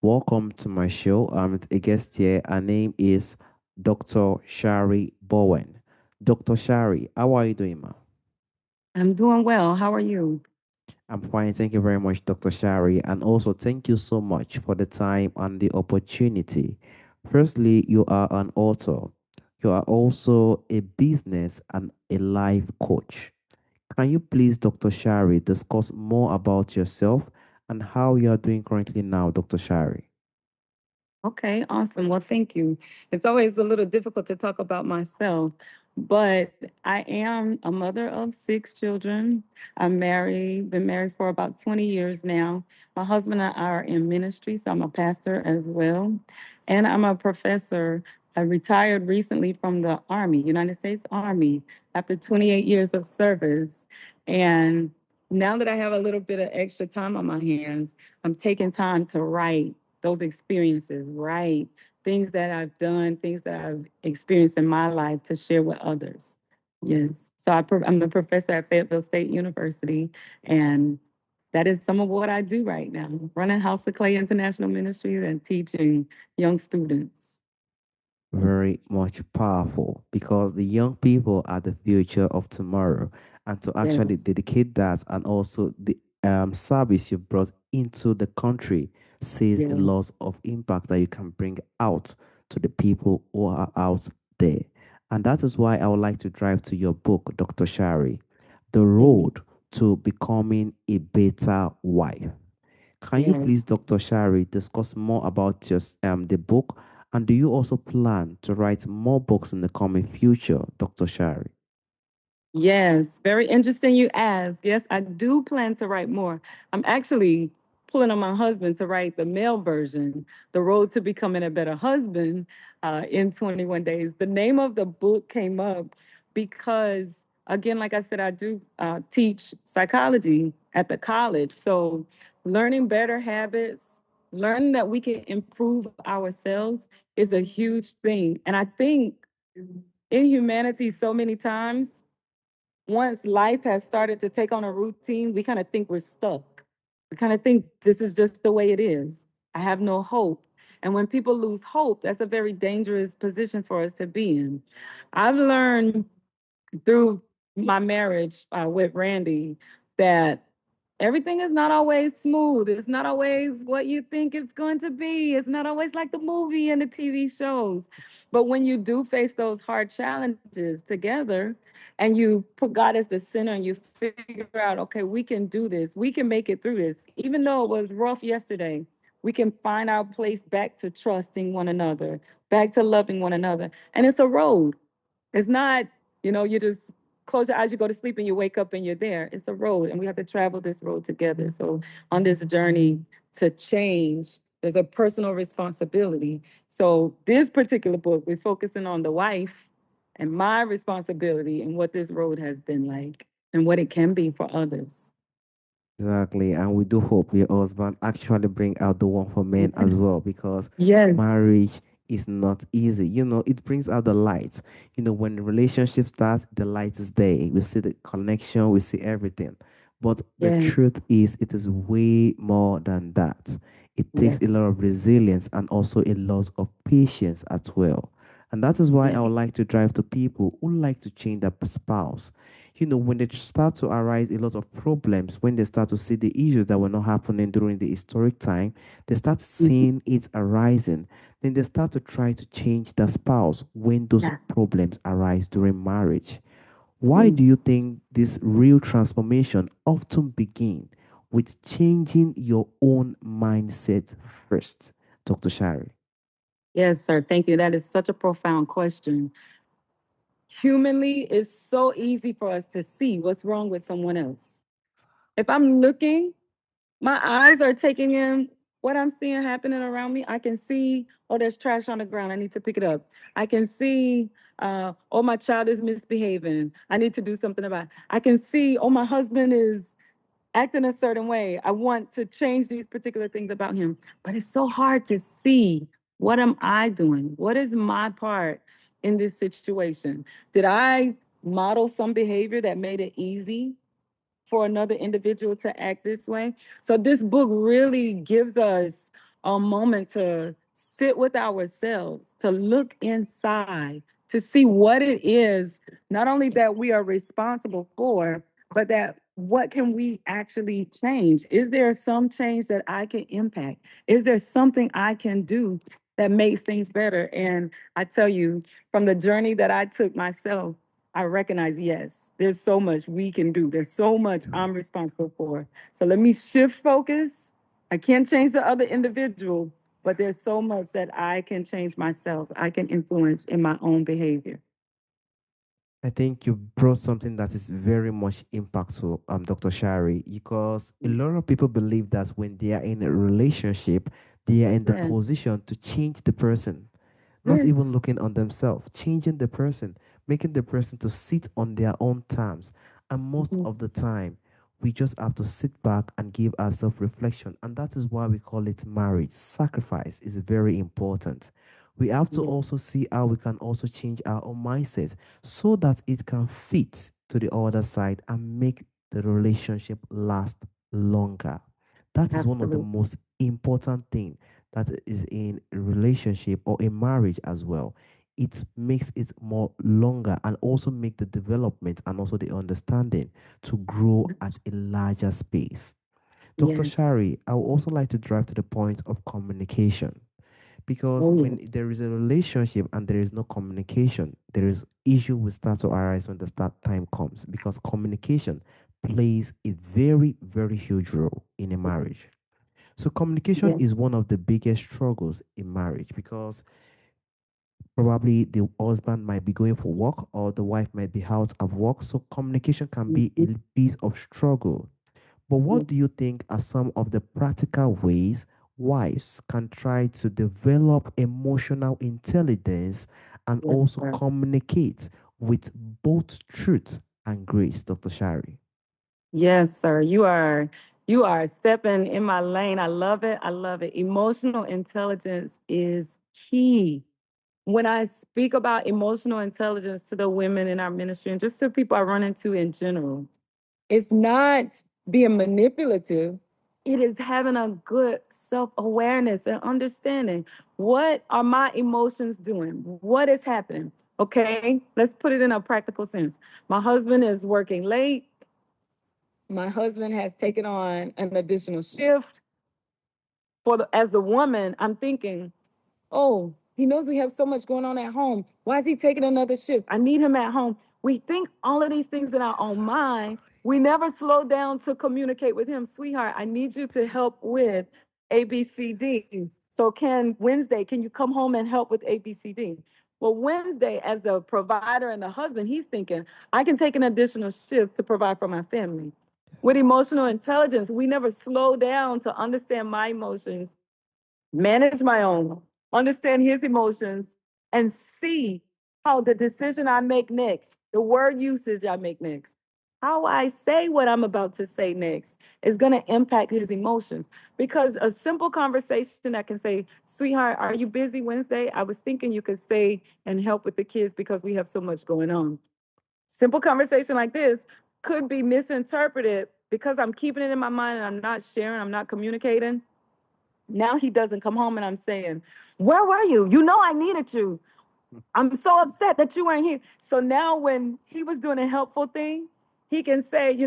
Welcome to my show. I'm a guest here. Her name is Dr. Shari Bowen. Dr. Shari, how are you doing, ma? I'm doing well. How are you? I'm fine. Thank you very much, Dr. Shari. And also, thank you so much for the time and the opportunity. Firstly, you are an author. You are also a business and a life coach. Can you please, Dr. Shari, discuss more about yourself and how you are doing currently now, Dr. Shari? Okay, awesome. Well, thank you. It's always a little difficult to talk about myself, but I am a mother of six children. I'm married, been married for about 20 years now. My husband and I are in ministry, so I'm a pastor as well. And I'm a professor. I retired recently from the Army, United States Army, after 28 years of service. And now that I have a little bit of extra time on my hands, I'm taking time to write those experiences, right? Things that I've done, things that I've experienced in my life to share with others. Yes. So I'm a professor at Fayetteville State University, and that is some of what I do right now, running House of Clay International Ministries and teaching young students. Very much powerful because the young people are the future of tomorrow. And to Yes, actually dedicate that and also the service you brought into the country says a yes, lot of impact that you can bring out to the people who are out there. And that is why I would like to drive to your book, Dr. Shari, The yes, Road to Becoming a Better Wife. Can you yes. please, Dr. Shari, discuss more about the book? And do you also plan to write more books in the coming future, Dr. Shari? Yes, very interesting you ask. Yes, I do plan to write more. I'm actually pulling on my husband to write the male version, The Road to Becoming a Better Husband, in 21 days. The name of the book came up because, again, like I said, I do teach psychology at the college. So, learning better habits, learning that we can improve ourselves is a huge thing. And I think in humanity, so many times, once life has started to take on a routine, we kind of think we're stuck. We kind of think this is just the way it is. I have no hope. And when people lose hope, that's a very dangerous position for us to be in. I've learned through my marriage with Randy that everything is not always smooth. It's not always what you think it's going to be. It's not always like the movie and the TV shows. But when you do face those hard challenges together and you put God as the center and you figure out, okay, we can do this, we can make it through this, even though it was rough yesterday, we can find our place back to trusting one another, back to loving one another. And it's a road. It's not, you just close your eyes, you go to sleep, and you wake up and you're there. It's a road, and we have to travel this road together. So, on this journey to change, there's a personal responsibility. So, this particular book, we're focusing on the wife and my responsibility and what this road has been like and what it can be for others. Exactly. And we do hope your husband actually bring out the one for men as Yes. well because Yes. marriage is not easy. It brings out the light. When the relationship starts, the light is there. We see the connection, we see everything. But the Yes. truth is, it is way more than that. It takes a Yes. lot of resilience and also a lot of patience as well. And that is why I Yes. would like to drive to people who like to change their spouse. When they start to arise a lot of problems, when they start to see the issues that were not happening during the historic time, they start Mhm. seeing it arising. Then they start to try to change the spouse when those Yeah. problems arise during marriage. Why Mm. do you think this real transformation often begin with changing your own mindset first, Dr. Shari? Yes, sir. Thank you. That is such a profound question. Humanly, it's so easy for us to see what's wrong with someone else. If I'm looking, my eyes are taking in what I'm seeing happening around me. I can see, oh, there's trash on the ground. I need to pick it up. I can see, oh, my child is misbehaving. I need to do something about it. I can see, oh, my husband is acting a certain way. I want to change these particular things about him. But it's so hard to see, what am I doing? What is my part in this situation? Did I model some behavior that made it easy for another individual to act this way? So this book really gives us a moment to sit with ourselves, to look inside, to see what it is, not only that we are responsible for, but that what can we actually change? Is there some change that I can impact? Is there something I can do that makes things better? And I tell you, from the journey that I took myself, I recognize, yes, there's so much we can do. There's so much I'm responsible for. So let me shift focus. I can't change the other individual, but there's so much that I can change myself. I can influence in my own behavior. I think you brought something that is very much impactful, Dr. Shari, because a lot of people believe that when they are in a relationship, they are in the Yes. position to change the person, not even Yes. looking on themselves, changing the person, making the person to sit on their own terms. And most Mhm. of the time, we just have to sit back and give ourselves reflection. And that is why we call it marriage. Sacrifice is very important. We have to Yes. also see how we can also change our own mindset so that it can fit to the other side and make the relationship last longer. That is one of the Absolutely. most important thing that is in a relationship or a marriage as well. It makes it more longer and also make the development and also the understanding to grow at a larger space. Dr. Yes. Shari, I would also like to drive to the point of communication because Oh, when yes. there is a relationship and there is no communication, there is issue will start to arise when the start time comes because communication plays a very, very huge role in a marriage. So communication Yes. is one of the biggest struggles in marriage because probably the husband might be going for work or the wife might be out of work. So communication can be a Mhm. bit of struggle. But what do you Yes. think are some of the practical ways wives can try to develop emotional intelligence and Yes, also sir. communicate with both truth and grace, Dr. Shari? Yes, sir. You are stepping in my lane. I love it. I love it. Emotional intelligence is key. When I speak about emotional intelligence to the women in our ministry and just to people I run into in general, it's not being manipulative. It is having a good self-awareness and understanding. What are my emotions doing? What is happening? Okay, let's put it in a practical sense. My husband is working late. My husband has taken on an additional shift. As the woman, I'm thinking, oh, he knows we have so much going on at home. Why is he taking another shift? I need him at home. We think all of these things in our own mind. We never slow down to communicate with him. Sweetheart, I need you to help with ABCD. So can you come home and help with ABCD? Well, Wednesday, as the provider and the husband, he's thinking, I can take an additional shift to provide for my family. With emotional intelligence, we never slow down to understand my emotions, manage my own, understand his emotions, and see how the decision I make next, the word usage I make next, how I say what I'm about to say next is going to impact his emotions. Because a simple conversation that can say, sweetheart, are you busy Wednesday? I was thinking you could stay and help with the kids because we have so much going on. Simple conversation like this could be misinterpreted because I'm keeping it in my mind and I'm not sharing, I'm not communicating. Now he doesn't come home and I'm saying, where were you? You know I needed you. I'm so upset that you weren't here. So now when he was doing a helpful thing, he can say,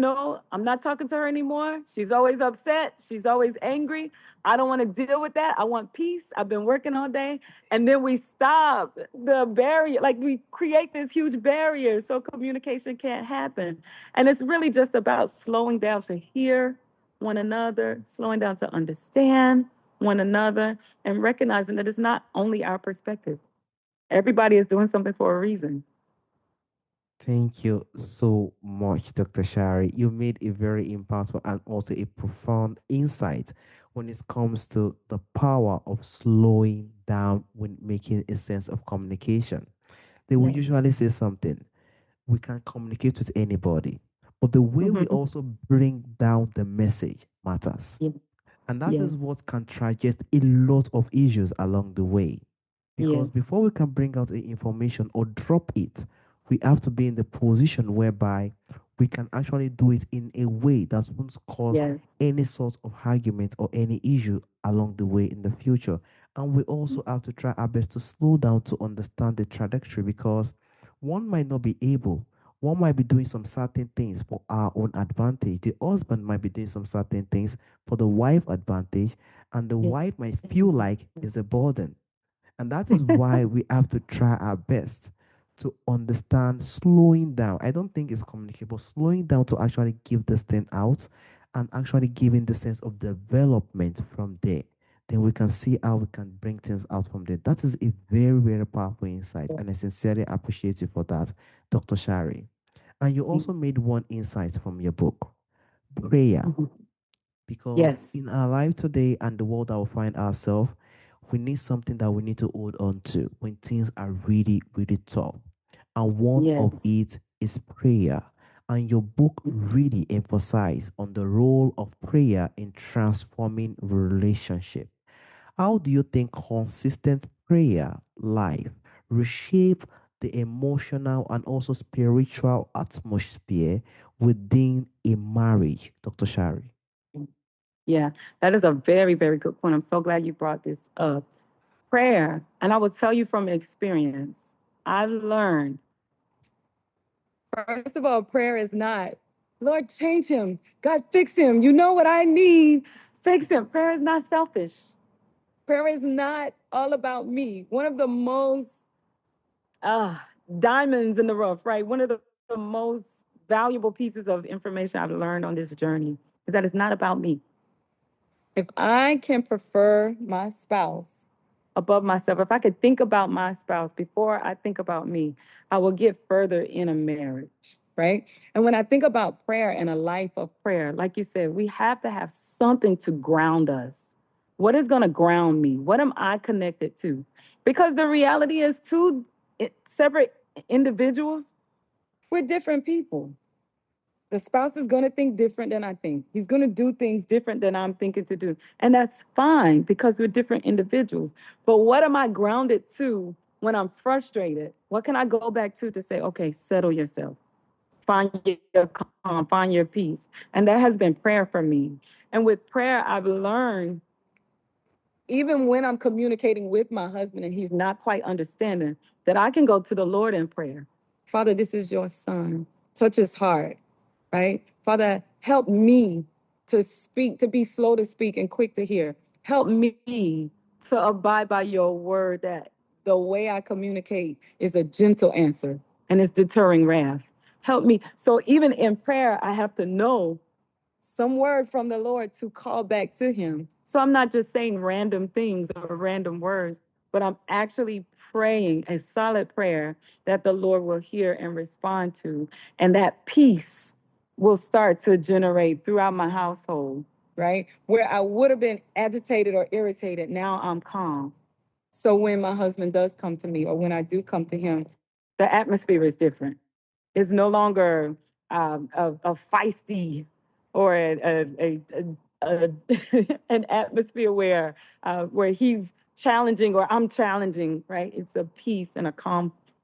I'm not talking to her anymore. She's always upset. She's always angry. I don't want to deal with that. I want peace. I've been working all day. And then we stop the barrier. Like we create this huge barrier so communication can't happen. And it's really just about slowing down to hear one another, slowing down to understand one another, and recognizing that it's not only our perspective. Everybody is doing something for a reason. Thank you so much, Dr. Shari. You made a very impactful and also a profound insight when it comes to the power of slowing down when making a sense of communication. They will Yes. usually say something. We can communicate with anybody, but the way we Mhm. also bring down the message matters. Ye- And that is Yes. what can digest a lot of issues along the way. Because Yes. before we can bring out the information or drop it, We have to be in the position whereby we can actually do it in a way that won't cause Yes. any sort of argument or any issue along the way in the future. And we also have to try our best to slow down to understand the trajectory, because one might not be able, one might be doing some certain things for our own advantage. The husband might be doing some certain things for the wife advantage, and the Yes. wife might feel like it's a burden. And that is why we have to try our best to understand slowing down. I don't think it's communicable. Slowing down to actually give this thing out and actually giving the sense of development from there. Then we can see how we can bring things out from there. That is a very, very powerful insight. And I sincerely appreciate you for that, Dr. Shari. And you also made one insight from your book, prayer. Because Yes. in our life today and the world that we find ourselves, we need something that we need to hold on to when things are really, really tough. And one Yes. of it is prayer. And your book really emphasizes on the role of prayer in transforming relationship. How do you think consistent prayer life reshape the emotional and also spiritual atmosphere within a marriage, Dr. Shari? Yeah, that is a very, very good point. I'm so glad you brought this up. Prayer, and I will tell you from experience, I've learned, first of all, prayer is not, Lord, change him. God, fix him. You know what I need? Fix him. Prayer is not selfish. Prayer is not all about me. One of the most diamonds in the rough, right? One of the most valuable pieces of information I've learned on this journey is that it's not about me. If I can prefer my spouse above myself, if I could think about my spouse before I think about me, I will get further in a marriage, right? And when I think about prayer and a life of prayer, like you said, we have to have something to ground us. What is going to ground me? What am I connected to? Because the reality is, two separate individuals, we're different people. The spouse is going to think different than I think. He's going to do things different than I'm thinking to do. And that's fine because we're different individuals. But what am I grounded to when I'm frustrated? What can I go back to say, okay, settle yourself, find your calm, find your peace? And that has been prayer for me. And with prayer, I've learned, even when I'm communicating with my husband and he's not quite understanding, that I can go to the Lord in prayer. Father, this is your son. Touch his heart, right? Father, help me to speak, to be slow to speak and quick to hear. Help me to abide by your word that the way I communicate is a gentle answer and it's deterring wrath. Help me. So even in prayer, I have to know some word from the Lord to call back to him. So I'm not just saying random things or random words, but I'm actually praying a solid prayer that the Lord will hear and respond to. And that peace will start to generate throughout my household, right? Where I would have been agitated or irritated, now I'm calm. So when my husband does come to me or when I do come to him, the atmosphere is different. It's no longer a feisty or an atmosphere where he's challenging or I'm challenging, right? It's a peace and a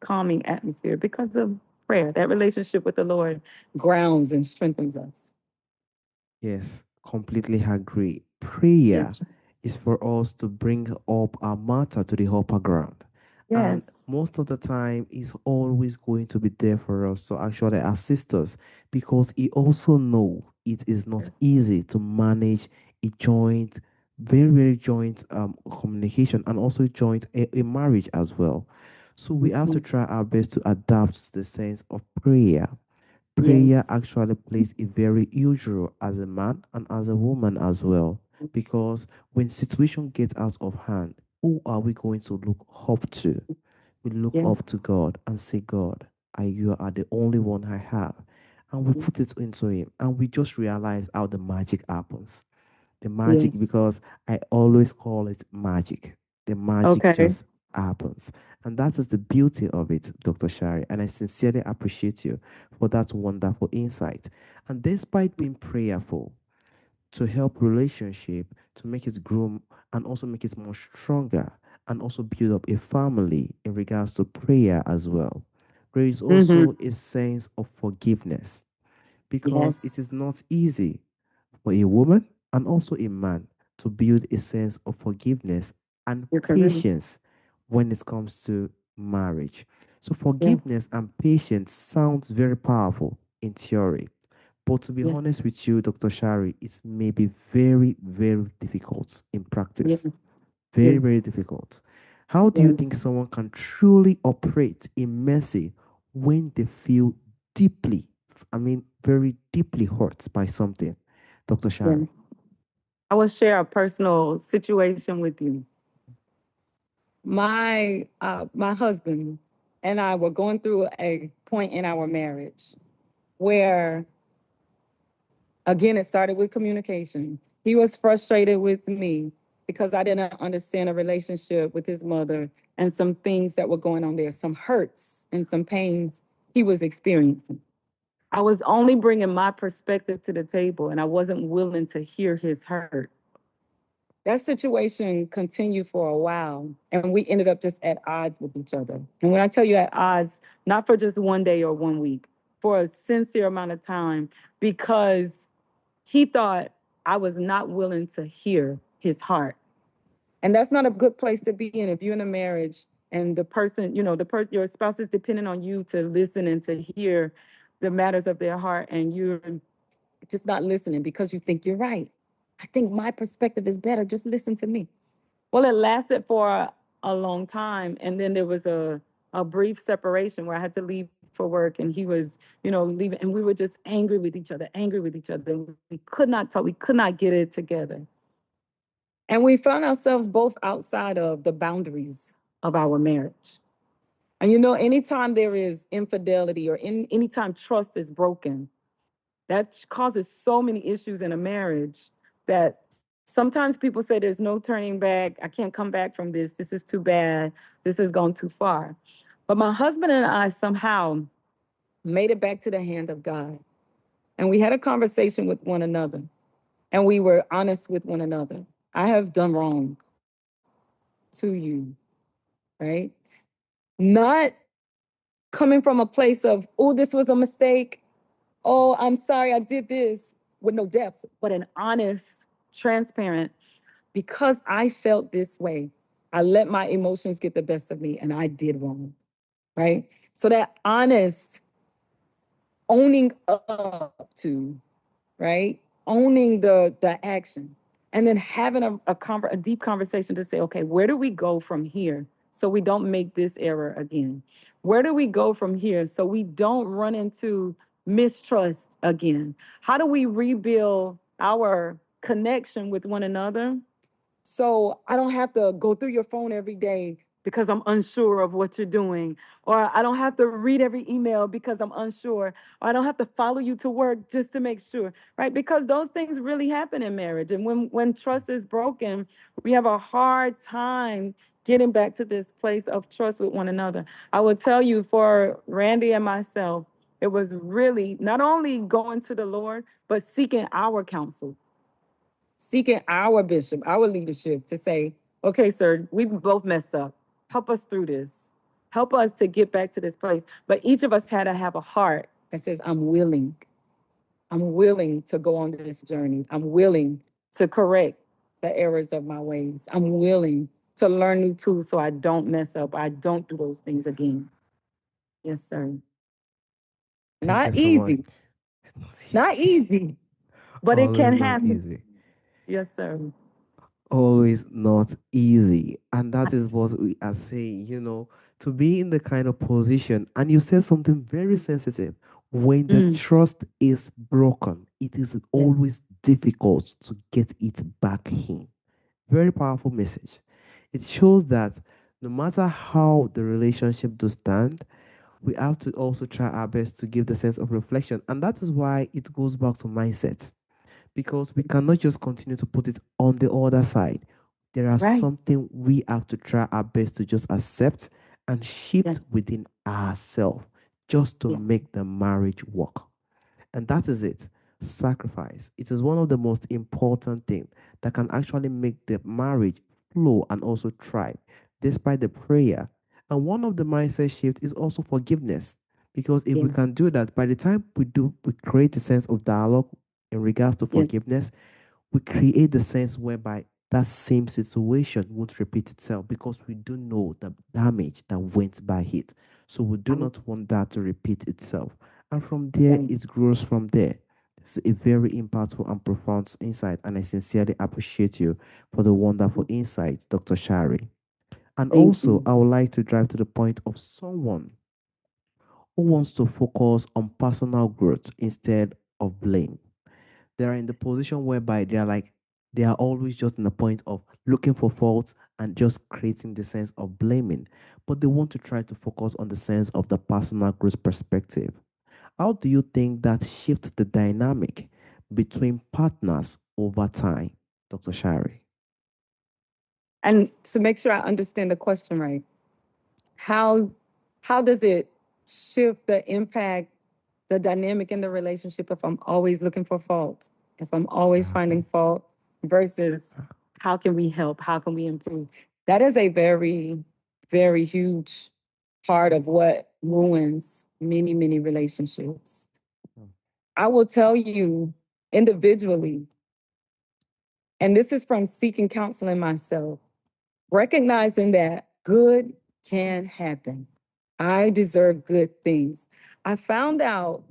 calming atmosphere because of prayer. That relationship with the Lord grounds and strengthens us. Yes, completely agree. Prayer Yes. is for us to bring up our matter to the upper ground. Yes. And most of the time, is always going to be there for us to actually assist us, because he also know it is not easy to manage a joint, very, very joint communication, and also joint a marriage as well. So we have to Mhm. try our best to adapt to the sense of prayer. Yes. Prayer actually plays a very huge role as a man and as a woman as well. Because when situation gets out of hand, who are we going to look up to? We look Yes. up to God and say, God, you are the only one I have. And we put it into Him, and we just realize how the magic happens. The magic, Yes. because I always call it magic. The magic Okay. just happens. And that is the beauty of it, Dr. Shari. And I sincerely appreciate you for that wonderful insight. And despite being prayerful to help relationship, to make it grow and also make it more stronger, and also build up a family in regards to prayer as well, there is Mm-hmm. also a sense of forgiveness because Yes. it is not easy for a woman and also a man to build a sense of forgiveness and You're correct. patience when it comes to marriage. So Yeah. forgiveness and patience sounds very powerful in theory. But to be Yeah. honest with you, Dr. Shari, it may be very, very difficult in Yeah. practice. Very, Yes. very difficult. How do you Yes. think someone can truly operate in mercy when they feel deeply, I mean, very deeply hurt by something? Dr. Yeah. Shari. I will share a personal situation with you. My husband and I were going through a point in our marriage where, again, it started with communication. He was frustrated with me because I didn't understand a relationship with his mother and some things that were going on there, some hurts and some pains he was experiencing. I was only bringing my perspective to the table and I wasn't willing to hear his hurt. That situation continued for a while and we ended up just at odds with each other. And when I tell you at odds, not for just one day or 1 week, for a sincere amount of time, because he thought I was not willing to hear his heart. And that's not a good place to be in if you're in a marriage and the person, your spouse is depending on you to listen and to hear the matters of their heart, and you're just not listening because you think you're right. I think my perspective is better. Just listen to me. Well, it lasted for a long time. And then there was a brief separation where I had to leave for work and he was, leaving. And we were just angry with each other, angry with each other. We could not talk. We could not get it together. And we found ourselves both outside of the boundaries of our marriage. And anytime there is infidelity or anytime trust is broken, that causes so many issues in a marriage that sometimes people say there's no turning back. I can't come back from this. This is too bad. This has gone too far. But my husband and I somehow made it back to the hand of God. And we had a conversation with one another and we were honest with one another. I have done wrong to you, right? Not coming from a place of, oh, this was a mistake. Oh, I'm sorry I did this, with no depth, but an honest, transparent, because I felt this way. I let my emotions get the best of me and I did wrong, right? So that honest owning up to, right? Owning the action and then having a deep conversation to say, okay, where do we go from here so we don't make this error again? Where do we go from here so we don't run into mistrust again? How do we rebuild our connection with one another so I don't have to go through your phone every day because I'm unsure of what you're doing? Or I don't have to read every email because I'm unsure. Or I don't have to follow you to work just to make sure, right? Because those things really happen in marriage. And when trust is broken, we have a hard time getting back to this place of trust with one another. I will tell you, for Randy and myself, it was really not only going to the Lord, but seeking our counsel, seeking our bishop, our leadership to say, okay, sir, we both messed up. Help us through this. Help us to get back to this place. But each of us had to have a heart that says, I'm willing. I'm willing to go on this journey. I'm willing to correct the errors of my ways. I'm willing to learn new tools so I don't mess up. I don't do those things again. Yes, sir. Thank you Not so much. easy. It's not Not easy. easy, but it Always can not happen. easy. Yes, sir. Always not easy. And that is what we are saying, to be in the kind of position. And you said something very sensitive. When the Mm, trust is broken, it is yeah. always difficult to get it back in. Very powerful message. It shows that no matter how the relationship does stand, we have to also try our best to give the sense of reflection. And that is why it goes back to mindset, because we cannot just continue to put it on the other side. There are Right. something we have to try our best to just accept and Yeah. shift within ourselves just to Yeah. make the marriage work. And that is it. Sacrifice. It is one of the most important things that can actually make the marriage flow and also thrive despite the prayer. And one of the mindset shift is also forgiveness. Because if we Yeah. can do that, by the time we create a sense of dialogue in regards to Yes. forgiveness, we create the sense whereby that same situation won't repeat itself because we do know the damage that went by it. So we do not want that to repeat itself. And from there, Yeah. it grows from there. It's a very impactful and profound insight, and I sincerely appreciate you for the wonderful insights, Dr. Shari. And Thank also, you. I would like to drive to the point of someone who wants to focus on personal growth instead of blame. They are in the position whereby they are always just in the point of looking for faults and just creating the sense of blaming, but they want to try to focus on the sense of the personal growth perspective. How do you think that shifts the dynamic between partners over time, Dr. Shari? And to make sure I understand the question right, how how does it shift the impact, the dynamic in the relationship if I'm always looking for fault, if I'm always finding fault versus how can we help, how can we improve? That is a very, very huge part of what ruins many, many relationships. I will tell you individually, and this is from seeking counseling myself, recognizing that good can happen. I deserve good things. I found out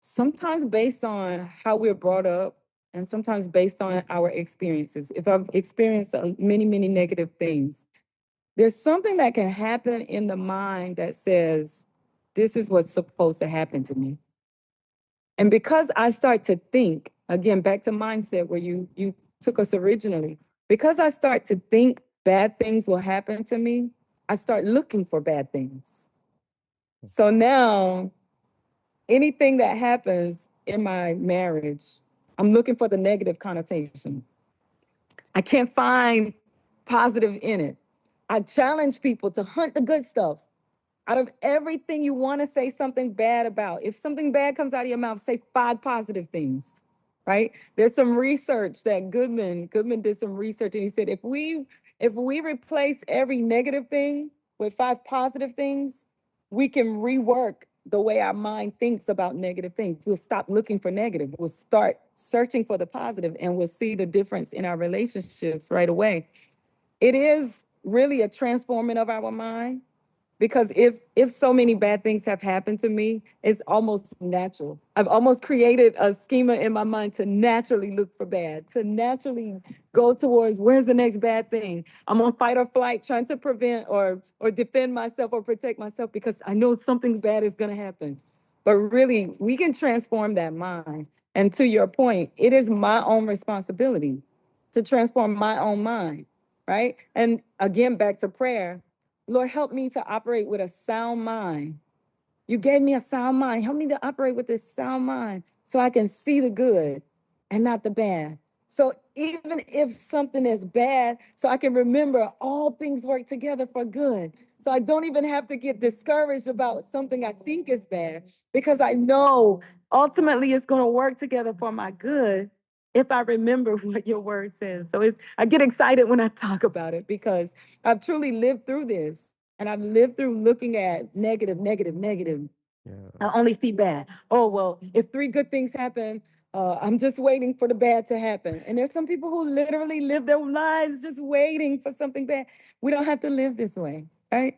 sometimes based on how we're brought up and sometimes based on our experiences. If I've experienced many, many negative things, there's something that can happen in the mind that says, this is what's supposed to happen to me. And because I start to think, again, back to mindset where you took us originally, because I start to think bad things will happen to me, I start looking for bad things. So now anything that happens in my marriage, I'm looking for the negative connotation. I can't find positive in it. I challenge people to hunt the good stuff. Out of everything you want to say something bad about, if something bad comes out of your mouth, say 5 positive things, right? There's some research that Goodman did some research, and he said if we replace every negative thing with 5 positive things, we can rework the way our mind thinks about negative things. We'll stop looking for negative. We'll start searching for the positive, and we'll see the difference in our relationships right away. It is really a transforming of our mind because if so many bad things have happened to me, it's almost natural. I've almost created a schema in my mind to naturally look for bad, to naturally go towards where's the next bad thing. I'm on fight or flight, trying to prevent or defend myself or protect myself because I know something bad is going to happen. But really, we can transform that mind. And to your point, it is my own responsibility to transform my own mind, right? And again, back to prayer. Lord, help me to operate with a sound mind. You gave me a sound mind. Help me to operate with this sound mind so I can see the good and not the bad. So even if something is bad, so I can remember all things work together for good. So I don't even have to get discouraged about something I think is bad because I know ultimately it's going to work together for my good if I remember what your word says. So I get excited when I talk about it because I've truly lived through this and I've lived through looking at negative, negative, negative. Yeah. I only see bad. Oh, well, if 3 good things happen, I'm just waiting for the bad to happen. And there's some people who literally live their lives just waiting for something bad. We don't have to live this way, right?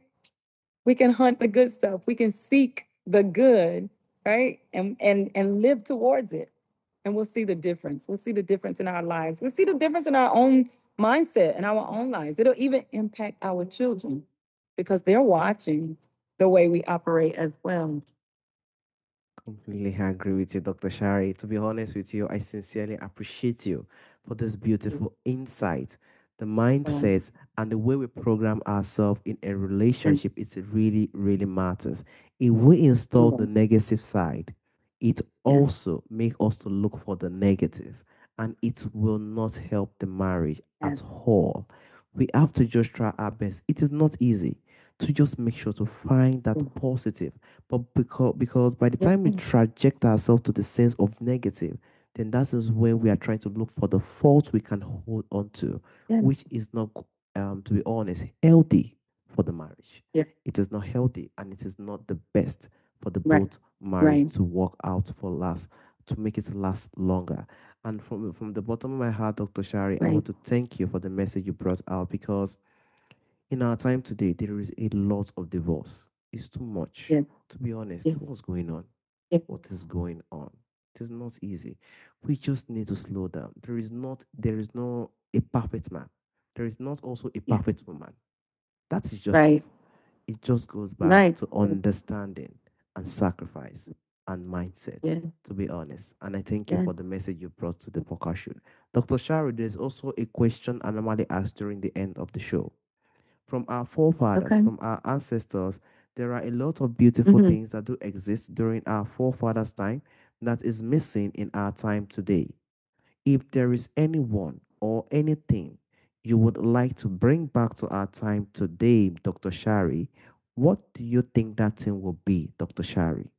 We can hunt the good stuff. We can seek the good, right? And live towards it. And we'll see the difference. We'll see the difference in our lives. We'll see the difference in our own mindset and our own lives. It'll even impact our children because they're watching the way we operate as well. Completely agree with you, Dr. Shari. To be honest with you, I sincerely appreciate you for this beautiful insight. The mindset and the way we program ourselves in a relationship, it's really, really matters. If we install the negative side, it Yeah. also make us to look for the negative, and it will not help the marriage at Yes. all. We have to just try our best. It is not easy to just make sure to find that positive, but because by the time we traject ourselves to the sense of negative, then that is when we are trying to look for the fault we can hold on to, Yeah. which is not, to be honest, healthy for the marriage. Yeah. It is not healthy and it is not the best for the Right. both marriage Right. to work out for last, to make it last longer. And from the bottom of my heart, Dr. Shari, I want Right. to thank you for the message you brought out, because in our time today, there is a lot of divorce. It's too much. Yes. To be honest, Yes. what's going on? Yes. What is going on? It is not easy. We just need to slow down. There is no a perfect man. There is not also a Yeah. perfect woman. That is just Right. it. It just goes back Right. to understanding and sacrifice and Yeah. mindset, to be honest. And I thank you Yeah. for the message you brought to the podcast show. Dr. Shari, there's also a question I normally ask during the end of the show. From our forefathers, Okay. from our ancestors, there are a lot of beautiful Mm-hmm. things that do exist during our forefathers' time that is missing in our time today. If there is anyone or anything you would like to bring back to our time today, Dr. Shari, what do you think that thing will be, Dr. Shari?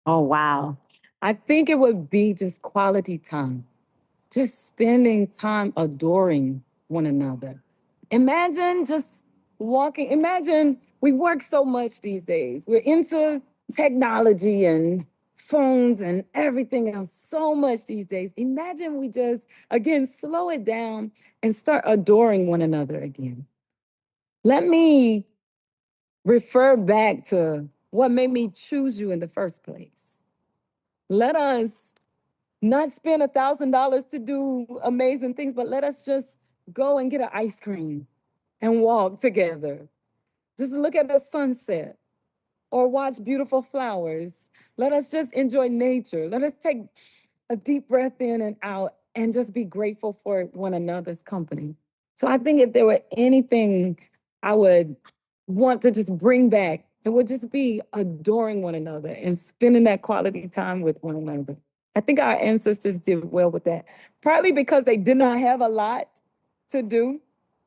Oh, wow. I think it would be just quality time, just spending time adoring one another. Imagine just walking. Imagine we work so much these days. We're into technology and phones and everything else so much these days. Imagine we just, again, slow it down and start adoring one another again. Let me refer back to what made me choose you in the first place. Let us not spend $1,000 to do amazing things, but let us just go and get an ice cream and walk together. Just look at the sunset or watch beautiful flowers. Let us just enjoy nature. Let us take a deep breath in and out and just be grateful for one another's company. So I think if there were anything I would want to just bring back, it would just be adoring one another and spending that quality time with one another. I think our ancestors did well with that, partly because they did not have a lot to do.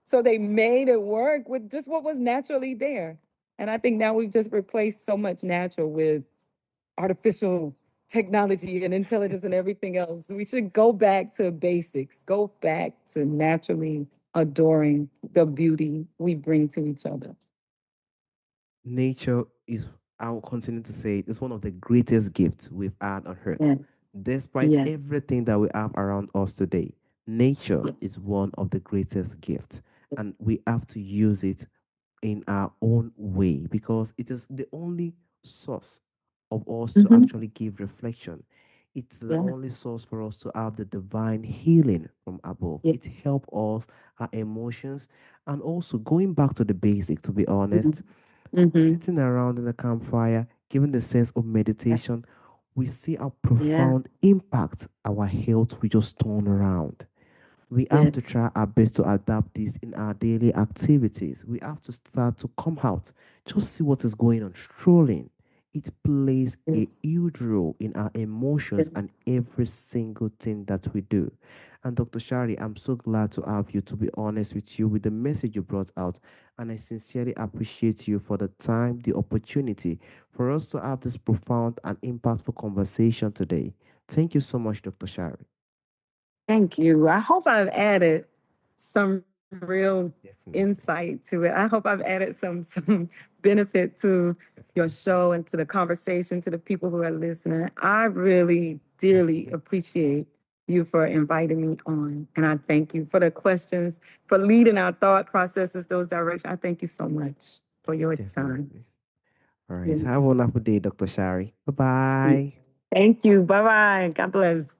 So they made it work with just what was naturally there. And I think now we've just replaced so much natural with artificial technology and intelligence and everything else. We should go back to basics, go back to naturally adoring the beauty we bring to each other. Nature is, I will continue to say, it's one of the greatest gifts we've had on earth. Yes, Despite yes, everything that we have around us today, nature is one of the greatest gifts, and we have to use it in our own way, because it is the only source of us to mm-hmm. actually give reflection. It's the Yeah, only source for us to have the divine healing from above. yeah, It helps us, our emotions, and also going back to the basic, to be honest, mm-hmm. sitting around in a campfire, giving the sense of meditation, we see how Yeah, profound impact our health will just turn around. We have to yes, try our best to adapt this in our daily activities. We have to start to come out, just see what is going on, strolling. It plays yes, a huge role in our yes. emotions and every single thing that we do. And Dr. Shari, I'm so glad to have you, to be honest with you, with the message you brought out. And I sincerely appreciate you for the time, the opportunity for us to have this profound and impactful conversation today. Thank you so much, Dr. Shari. Thank you. I hope I've added some real Definitely. insight to it. I hope I've added some benefit to your show and to the conversation, to the people who are listening. I really dearly Definitely. appreciate you for inviting me on. And I thank you for the questions, for leading our thought processes, those directions. I thank you so much for your time. Definitely. All right. Have a Yes. wonderful day, Dr. Shari. Bye bye. Thank you. Bye bye. God bless.